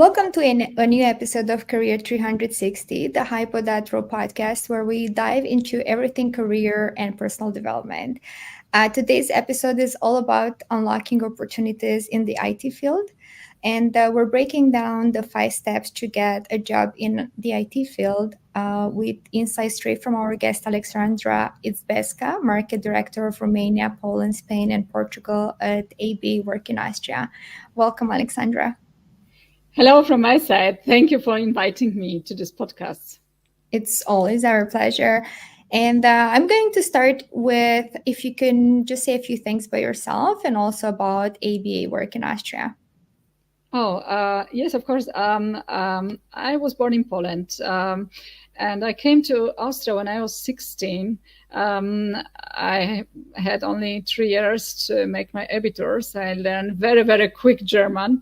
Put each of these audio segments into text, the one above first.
Welcome to a new episode of Career 360, the Hipo.ro podcast, where we dive into everything career and personal development. Today's episode is all about unlocking opportunities in the IT field. And we're breaking down the 5 steps to get a job in the IT field with insights straight from our guest, Aleksandra Izdebska, Market Director of Romania, Poland, Spain, and Portugal at AB Work in Austria. Welcome, Aleksandra. Hello from my side. Thank you for inviting me to this podcast. It's always our pleasure. And I'm going to start with if you can just say a few things about yourself and also about ABA Work in Austria. Yes, of course. I was born in Poland and I came to Austria when I was 16. I had only 3 years to make my abiturs. I learned very, very quick German.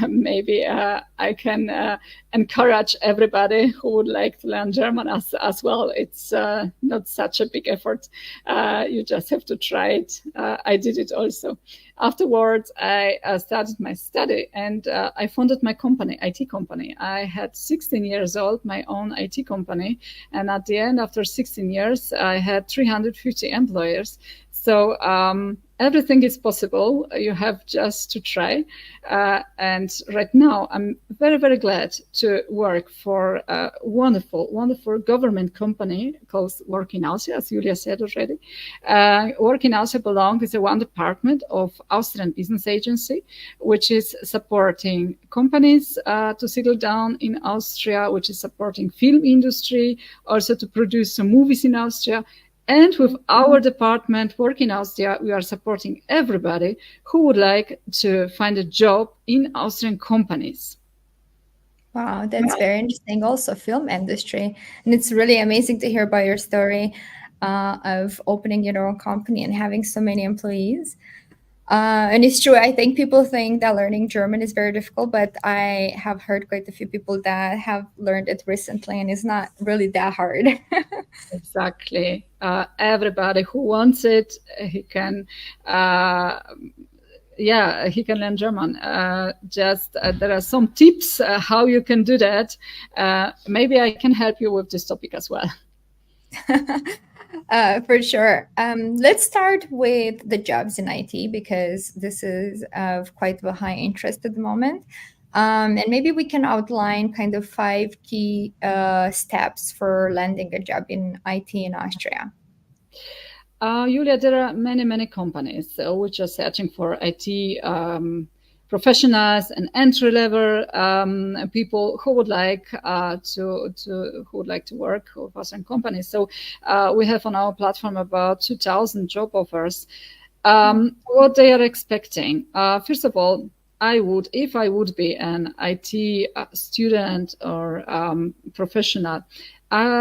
Maybe I can encourage everybody who would like to learn German as well. It's not such a big effort. You just have to try it. I did it also. Afterwards, I started my study and I founded my company, IT company. I had 16 years old, my own IT company. And at the end, after 16 years, I had 350 employers. So everything is possible. You have just to try. And right now, I'm very, very glad to work for a wonderful, wonderful government company called Work in Austria, as Julia said already. Work in Austria belongs to one department of Austrian Business Agency, which is supporting companies to settle down in Austria, which is supporting film industry, also to produce some movies in Austria. And with our department, Work in Austria, we are supporting everybody who would like to find a job in Austrian companies. Wow, that's very interesting. Also, film industry. And it's really amazing to hear about your story of opening your own company and having so many employees. And it's true. I think people think that learning German is very difficult, but I have heard quite a few people that have learned it recently, and it's not really that hard. Exactly. Everybody who wants it, he can. He can learn German. There are some tips how you can do that. Maybe I can help you with this topic as well. For sure. Let's start with the jobs in IT because this is of quite a high interest at the moment. And maybe we can outline kind of 5 key steps for landing a job in IT in Austria. Julia, there are many, many companies which are searching for IT professionals and entry-level people who would like to work for some companies. So we have on our platform about 2,000 job offers. What they are expecting, first of all, if I would be an IT student or professional,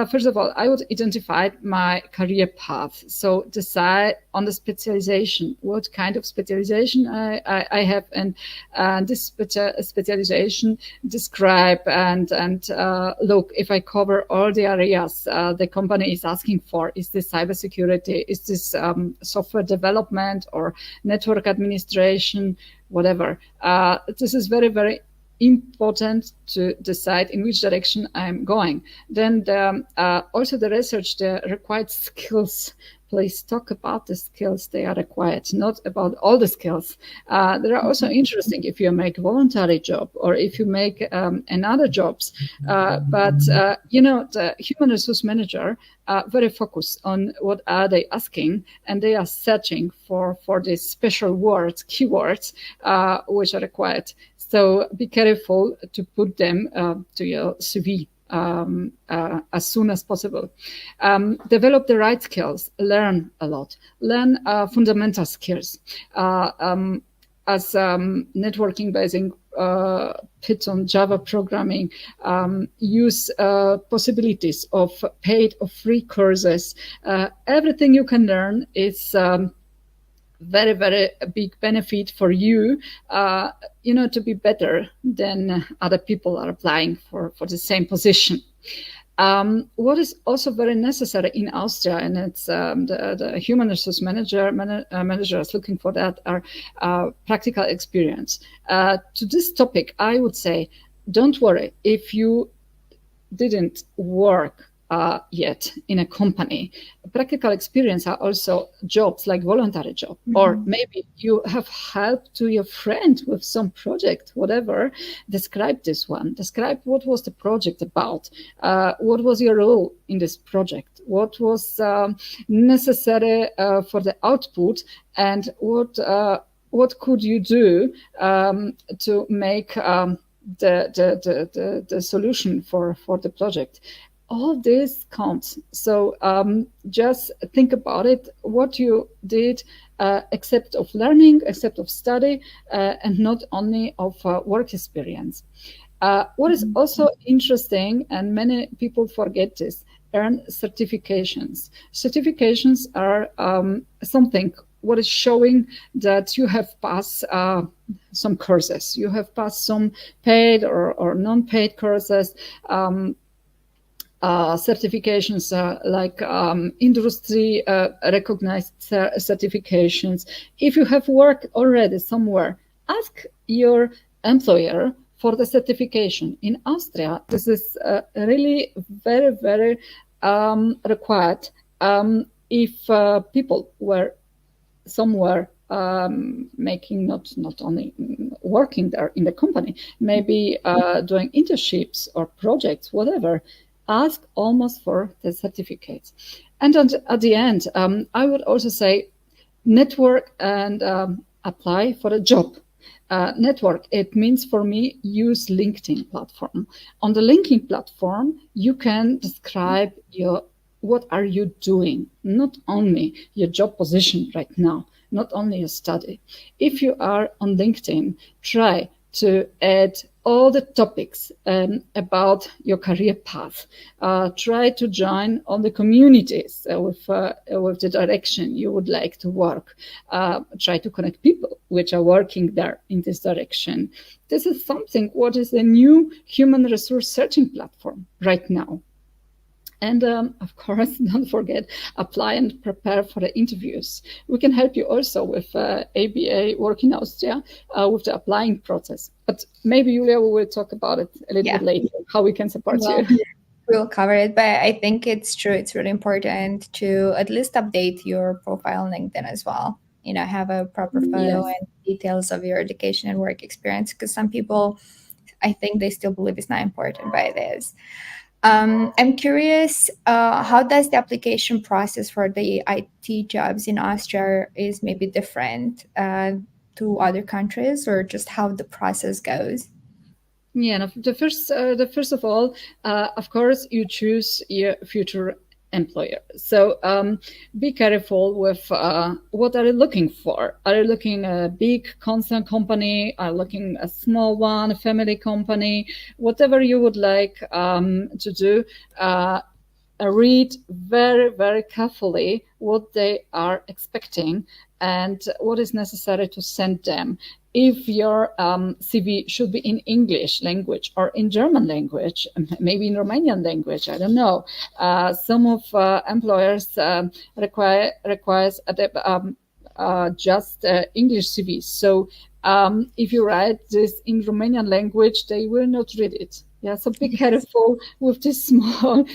first of all, I would identify my career path. So decide on the specialization, what kind of specialization I have, and this specialization describe and look if I cover all the areas the company is asking for. Is this cybersecurity? Is this software development or network administration? Whatever. This is very, very important to decide in which direction I'm going. Then also the research, the required skills. Please talk about the skills they are required, not about all the skills. They are also interesting if you make voluntary job or if you make another jobs. But the human resource manager very focused on what are they asking, and they are searching for these special words, keywords, which are required. So be careful to put them to your CV as soon as possible. Develop the right skills. Learn a lot. Learn fundamental skills. As networking basing, Python, Java programming, use possibilities of paid or free courses. Everything you can learn is very, very big benefit for you, to be better than other people are applying for the same position. What is also very necessary in Austria, and it's the human resource managers looking for that, are practical experience. To this topic, I would say, don't worry if you didn't work yet in a company. Practical experience are also jobs like voluntary job, or maybe you have helped to your friend with some project, whatever. Describe this one. Describe what was the project about. What was your role in this project? What was necessary for the output, and what could you do to make the solution for the project. All this counts. So just think about it, what you did, except of learning, except of study, and not only of work experience. What is also interesting, and many people forget this, earn certifications. Certifications are something what is showing that you have passed some courses, you have passed some paid or non-paid courses. Certifications like industry recognized certifications. If you have worked already somewhere, ask your employer for the certification. In Austria, this is really very, very required. If people were somewhere making not only working there in the company, maybe doing internships or projects, whatever, ask almost for the certificates. And at the end, I would also say network and apply for a job. Network, it means for me, use LinkedIn platform. On the LinkedIn platform, you can describe what are you doing, not only your job position right now, not only your study. If you are on LinkedIn, try to add all the topics about your career path. Try to join all the communities with the direction you would like to work. Try to connect people which are working there in this direction. This is something what is a new human resource searching platform right now. And of course, don't forget, apply and prepare for the interviews. We can help you also with ABA Work in Austria with the applying process. But maybe, Julia, we will talk about it a little bit later, how we can support you. We'll cover it, but I think it's true. It's really important to at least update your profile on LinkedIn as well. Have a proper photo and details of your education and work experience, because some people, I think they still believe it's not important, but it is. I'm curious, how does the application process for the IT jobs in Austria is maybe different to other countries, or just how the process goes? Yeah, no, the first of all, of course, you choose your future employer. So be careful with what are you looking for. Are you looking a big concern company? Are you looking a small one, a family company? Whatever you would like to do, read very, very carefully what they are expecting and what is necessary to send them. If your CV should be in English language or in German language, maybe in Romanian language, I don't know. Some of employers requires just English CVs. So if you write this in Romanian language, they will not read it. Yeah, so be careful with these small,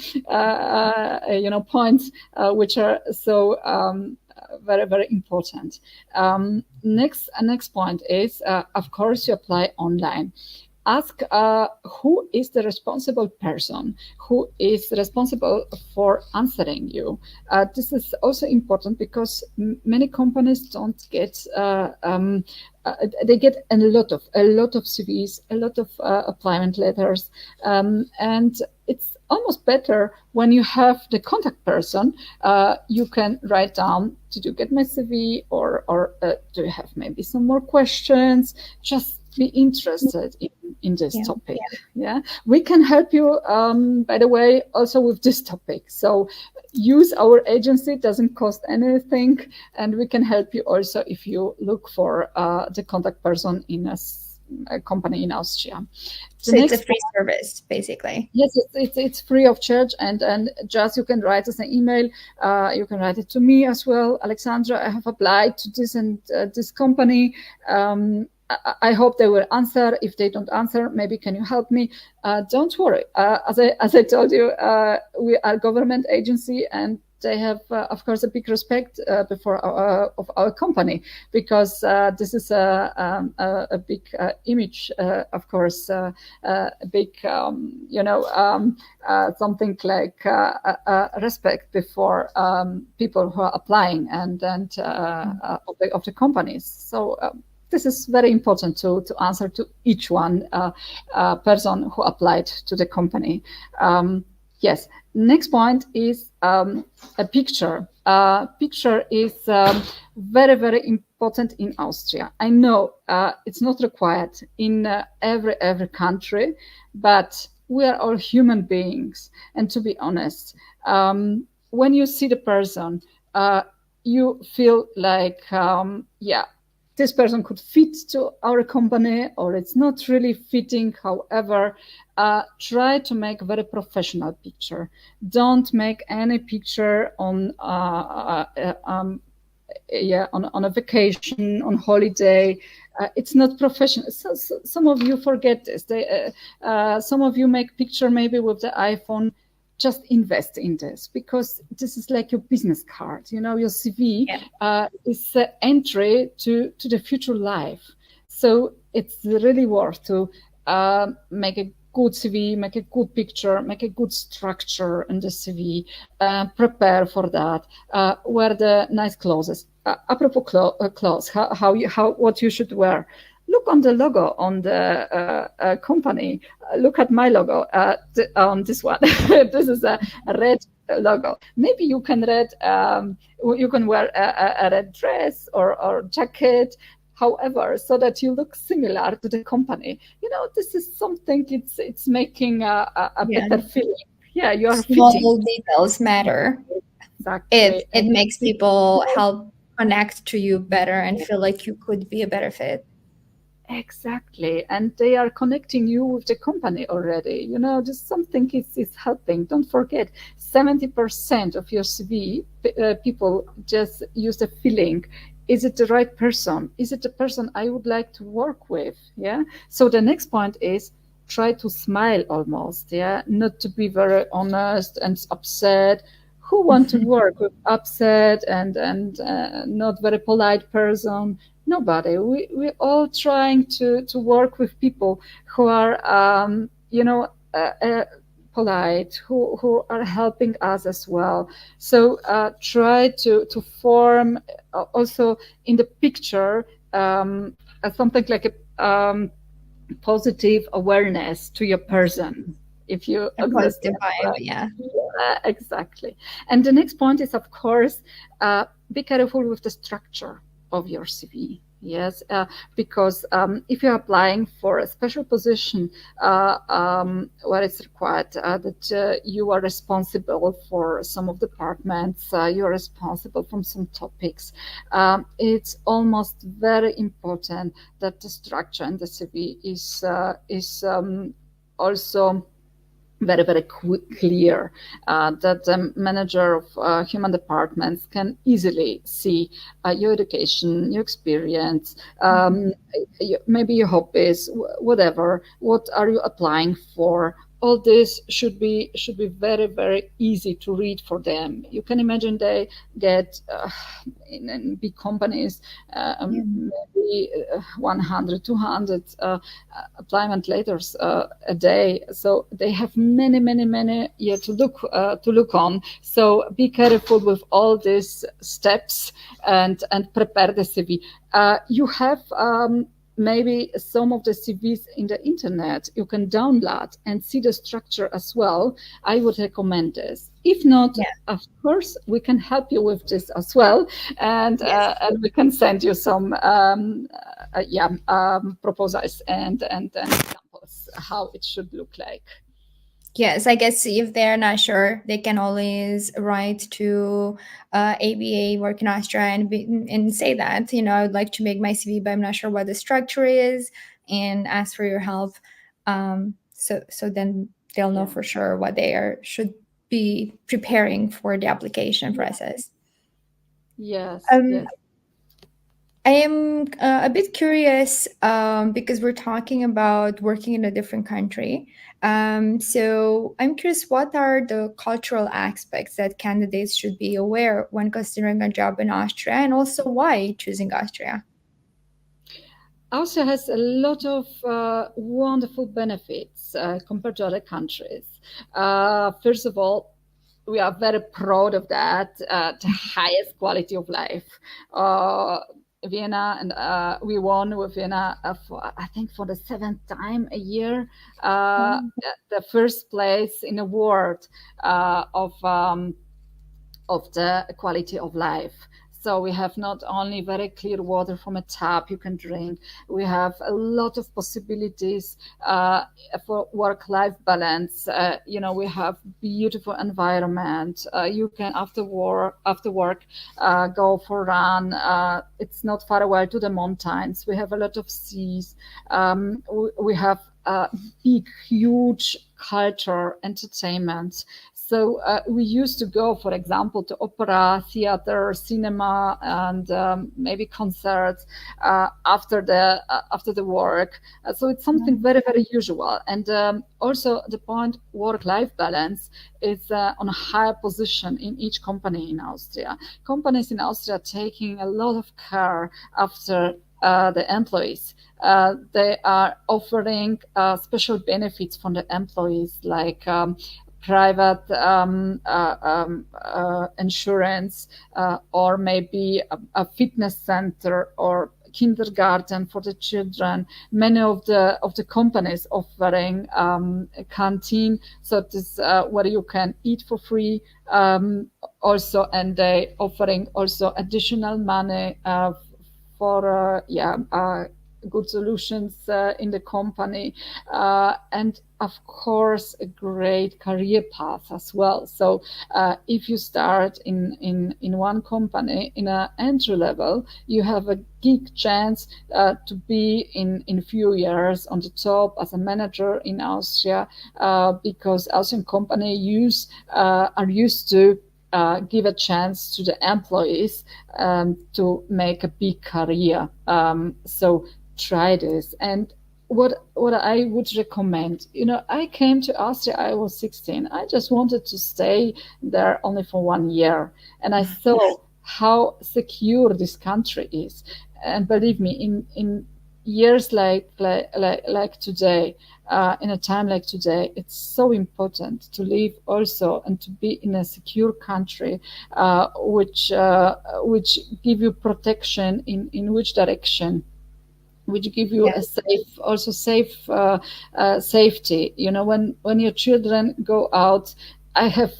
points which are so very, very important. Next point is, of course, you apply online. Ask who is the responsible person, who is responsible for answering you. This is also important because many companies don't get. They get a lot of CVs, a lot of appointment letters, and it's almost better when you have the contact person. You can write down, did you get my CV, or do you have maybe some more questions? Just be interested in this topic. Yeah, we can help you, by the way, also with this topic. So use our agency, doesn't cost anything, and we can help you also if you look for the contact person in a company in Austria. The So it's a next free service, basically. Yes, it's free of charge, and just you can write us an email. You can write it to me as well, Alexandra. I have applied to this and this company. I hope they will answer. If they don't answer, maybe can you help me? Don't worry. As I told you, we are a government agency, and they have, of course, a big respect before of our company, because this is a big image, of course, a big, something like respect before people who are applying and of the companies. So. This is very important to answer to each one person who applied to the company. Yes. Next point is a picture. Picture is very, very important in Austria. I know it's not required in every country, but we are all human beings. And to be honest, when you see the person, you feel like, this person could fit to our company, or it's not really fitting. However, try to make a very professional picture. Don't make any picture on on a vacation, on holiday. It's not professional. Some of you forget this. Some of you make picture maybe with the iPhone. Just invest in this, because this is like your business card. Your CV is the entry to the future life. So it's really worth to make a good CV, make a good picture, make a good structure in the CV, prepare for that, wear the nice clothes. Apropos clothes, what you should wear. Look on the logo on the company. Look at my logo on this one. This is a red logo. Maybe you can wear a red dress or jacket. However, so that you look similar to the company. This is something. It's making a better feeling. Yeah, you are small fitting. details matter. Exactly. It makes people help connect to you better and feel like you could be a better fit. Exactly. And they are connecting you with the company already. Just something is helping. Don't forget, 70% of your CV, people just use the feeling. Is it the right person? Is it the person I would like to work with? Yeah. So the next point is try to smile almost. Yeah. Not to be very honest and upset. Who want to work with upset and not very polite person? Nobody. We're all trying to work with people who are, polite, who are helping us as well. So try to form also in the picture something like a positive awareness to your person. If you A positive understand, vibe, right? yeah. Exactly. And the next point is, of course, be careful with the structure of your CV. Yes, because if you're applying for a special position where it's required that you are responsible for some of the departments, you're responsible for some topics, it's almost very important that the structure in the CV is also very, very clear, that the manager of human departments can easily see your education, your experience, maybe your hobbies, whatever. What are you applying for? All this should be very, very easy to read for them. You can imagine they get in big companies maybe 100, 200 appointment letters a day. So they have many to look on. So be careful with all these steps and prepare the CV. You have maybe some of the CVs in the internet you can download and see the structure as well. I would recommend this. If not, of course, we can help you with this as well, and we can send you some proposals and examples how it should look like. Yes, I guess if they're not sure, they can always write to ABA Work in Austria and say that, I would like to make my CV, but I'm not sure what the structure is, and ask for your help. So then they'll know Yeah. for sure what they should be preparing for the application Yeah. process. Yes. Um, Yes. I am a bit curious because we're talking about working in a different country. So I'm curious, what are the cultural aspects that candidates should be aware when considering a job in Austria, and also why choosing Austria? Austria has a lot of wonderful benefits compared to other countries. First of all, we are very proud of that, the highest quality of life. Uh, Vienna, and we won with Vienna for, I think, for the seventh time a year, uh, Oh, the first place in the world of the quality of life. So we have not only very clear water from a tap you can drink, we have a lot of possibilities for work-life balance. We have beautiful environment. You can after work go for a run. It's not far away to the mountains. We have a lot of seas. We have big, huge culture, entertainment. So we used to go, for example, to opera, theater, cinema, and maybe concerts after the work. So it's something very, very usual. And also the point work-life balance is on a higher position in each company in Austria. Companies in Austria are taking a lot of care after the employees. They are offering special benefits for the employees, like private insurance, or maybe a fitness center or kindergarten for the children. Many of the companies offering a canteen, so this where you can eat for free. Also, and they offering also additional money for good solutions in the company, and of course a great career path as well. So if you start in one company in an entry level, you have a big chance to be in few years on the top as a manager in Austria, because Austrian company are used to give a chance to the employees to make a big career. So try this. And what I would recommend, I came to Austria, I was 16. I just wanted to stay there only for 1 year. And I saw how secure this country is. And believe me, in years like today, in a time like today, it's so important to live also and to be in a secure country, which give you protection in which direction, which give you a yes. safe safety. When your children go out, I have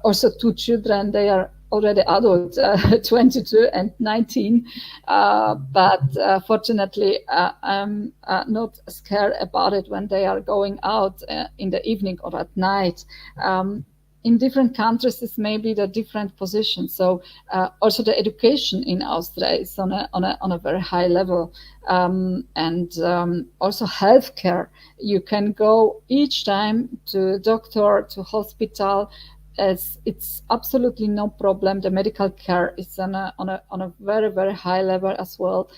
also two children. They are already adult, 22 and 19, but fortunately I'm not scared about it when they are going out in the evening or at night. In different countries, this may be the different position. So also the education in Austria is on a very high level, and also healthcare. You can go each time to doctor, to hospital. As it's absolutely no problem. The medical care is on a very, very high level as well.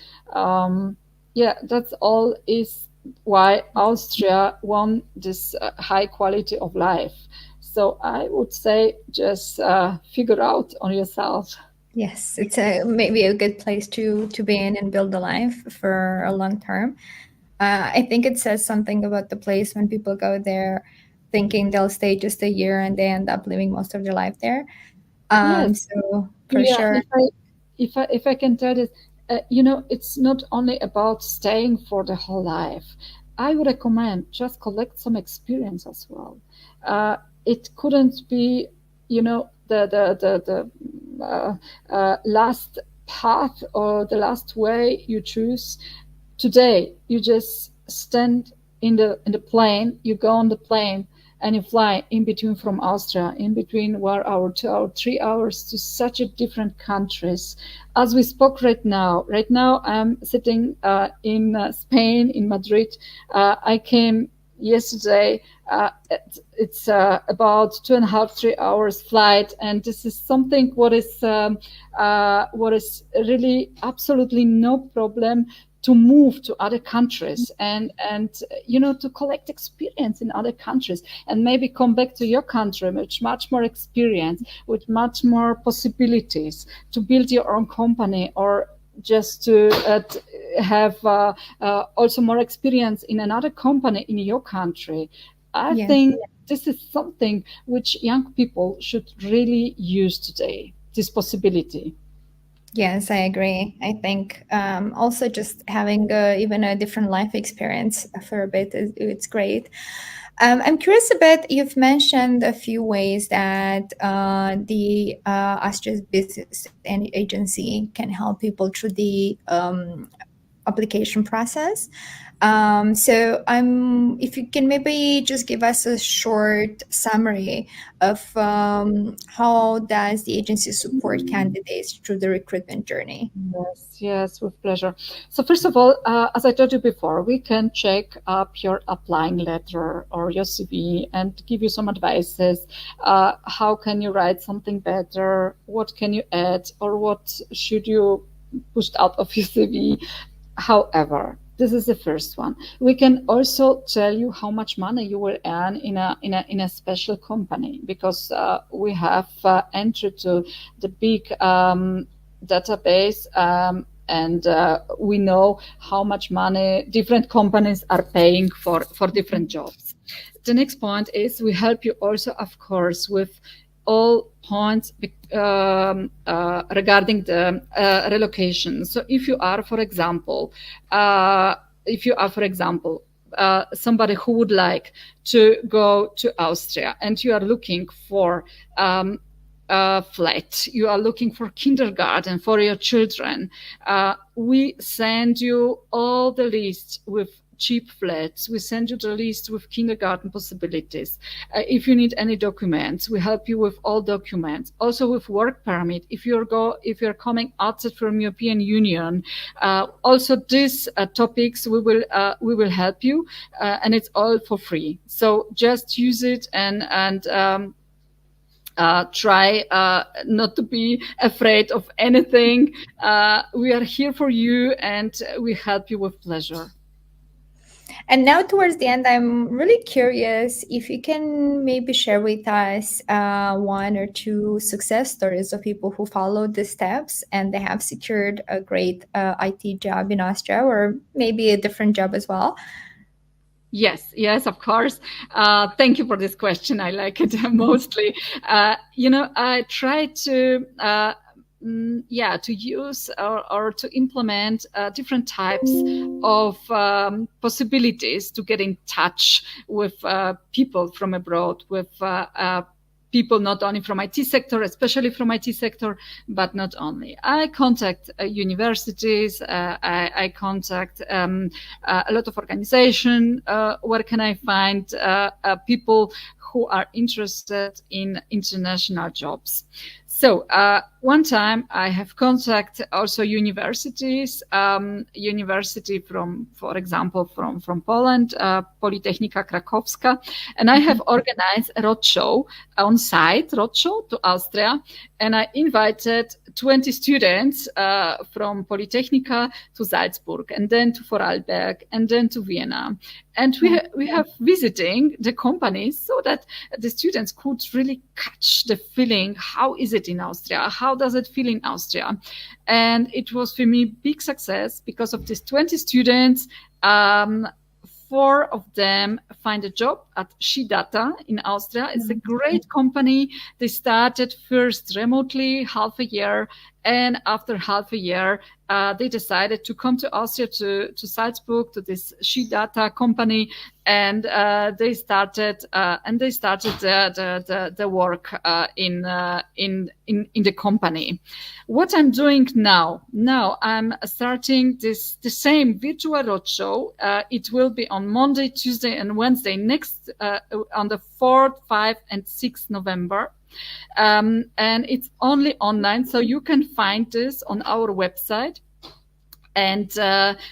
Yeah, that's all is why Austria won this high quality of life. So I would say just figure out on yourself. Yes, it's maybe a good place to be in and build a life for a long term. I think it says something about the place when people go there thinking they'll stay just a year and they end up living most of their life there. Yes, So for yeah. sure, If I can tell this, it's not only about staying for the whole life. I would recommend just collect some experience as well. It couldn't be, the last path or the last way you choose. Today, you just stand in the plane. You go on the plane. and you fly in between from Austria, in between 1 hour, 2 hour, 3 hours to such a different countries. As we spoke right now I'm sitting in Spain, in Madrid. I came yesterday. It's about 2.5, 3 hours flight, and this is something what is really absolutely no problem to move to other countries, and to collect experience in other countries, and maybe come back to your country with much more experience, with much more possibilities to build your own company, or just to have also more experience in another company in your country. I Yes. think this is something which young people should really use today, this possibility. Yes, I agree. I think also just having even a different life experience for a bit it's great. I'm curious a bit. You've mentioned a few ways that the Austria's business and agency can help people through the application process. If you can maybe just give us a short summary of how does the agency support candidates through the recruitment journey? Yes, yes, with pleasure. So first of all, as I told you before, we can check up your applying letter or your CV and give you some advices. How can you write something better? What can you add, or what should you push out of your CV? However, this is the first one. We can also tell you how much money you will earn in a special company, because we have entered to the big database, and we know how much money different companies are paying for different jobs. The next point is we help you also, of course, with all points regarding the relocation. So if you are, for example, somebody who would like to go to Austria, and you are looking for flat, you are looking for kindergarten for your children, we send you all the lists with cheap flats. We send you the list with kindergarten possibilities. If you need any documents, we help you with all documents. Also with work permit. If you're coming outside from European Union, also these topics we will help you, and it's all for free. So just use it and try not to be afraid of anything. We are here for you, and we help you with pleasure. And now, towards the end, I'm really curious if you can maybe share with us one or two success stories of people who followed the steps and they have secured a great IT job in Austria, or maybe a different job as well. Yes, yes, of course. Thank you for this question. I like it mostly. I try to to use or to implement different types of possibilities to get in touch with people from abroad, with people not only from IT sector, especially from IT sector, but not only. I contact universities, I contact a lot of organization. Where can I find people who are interested in international jobs? So one time I have contact also universities, university from, for example, from Poland, Politechnika Krakowska, and I have organized a roadshow on-site, roadshow to Austria, and I invited 20 students from Politechnika to Salzburg, and then to Vorarlberg, and then to Vienna. And we have visiting the companies so that the students could really catch the feeling. How is it in Austria? How does it feel in Austria? And it was for me big success because of these 20 students. 4 of them find a job at SheData in Austria. It's a great company. They started first remotely, half a year, And after half a year, they decided to come to Austria, to Salzburg, to this sheet data company, and they started the work in the company. What I'm doing now I'm starting the same virtual roadshow. It will be on Monday, Tuesday, and Wednesday next on the 4th, 5th, and 6th November. And it's only online, so you can find this on our website. And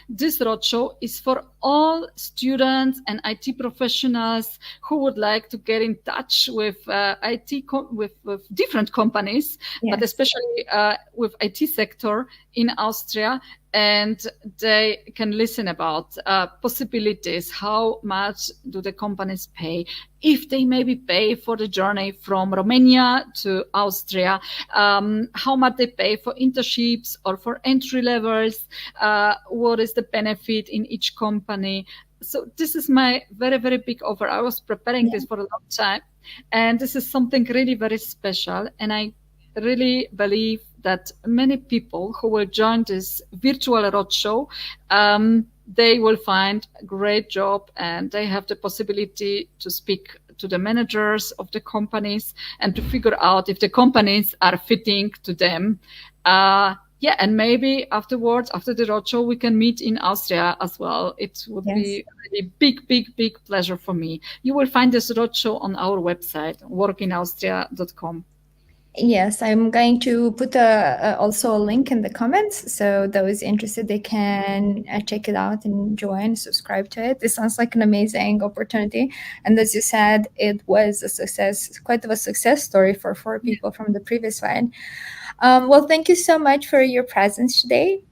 this roadshow is for all students and IT professionals who would like to get in touch with with different companies, but Yes. especially with IT sector in Austria. And they can listen about possibilities. How much do the companies pay? If they maybe pay for the journey from Romania to Austria, how much they pay for internships or for entry levels, what is the benefit in each company. So this is my very, very big offer. I was preparing this for a long time, and this is something really very special. And I really believe that many people who will join this virtual roadshow, they will find a great job, and they have the possibility to speak to the managers of the companies and to figure out if the companies are fitting to them. Yeah, and maybe afterwards, after the roadshow, we can meet in Austria as well. It would be a really big pleasure for me. You will find this roadshow on our website, workinaustria.com. Yes, I'm going to put also a link in the comments, so those interested, they can check it out and join, subscribe to it. This sounds like an amazing opportunity, and as you said, it was a success, quite of a success story for 4 people from the previous one. Well, thank you so much for your presence today.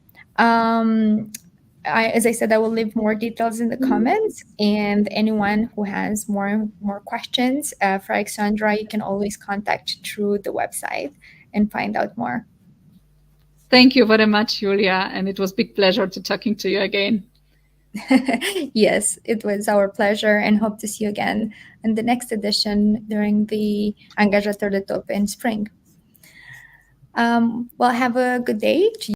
As I said, I will leave more details in the comments, and anyone who has more questions for Aleksandra, you can always contact through the website and find out more. Thank you very much, Julia, and it was a big pleasure to talking to you again. Yes, it was our pleasure, and hope to see you again in the next edition during the Angajator de Top in spring. Well, have a good day to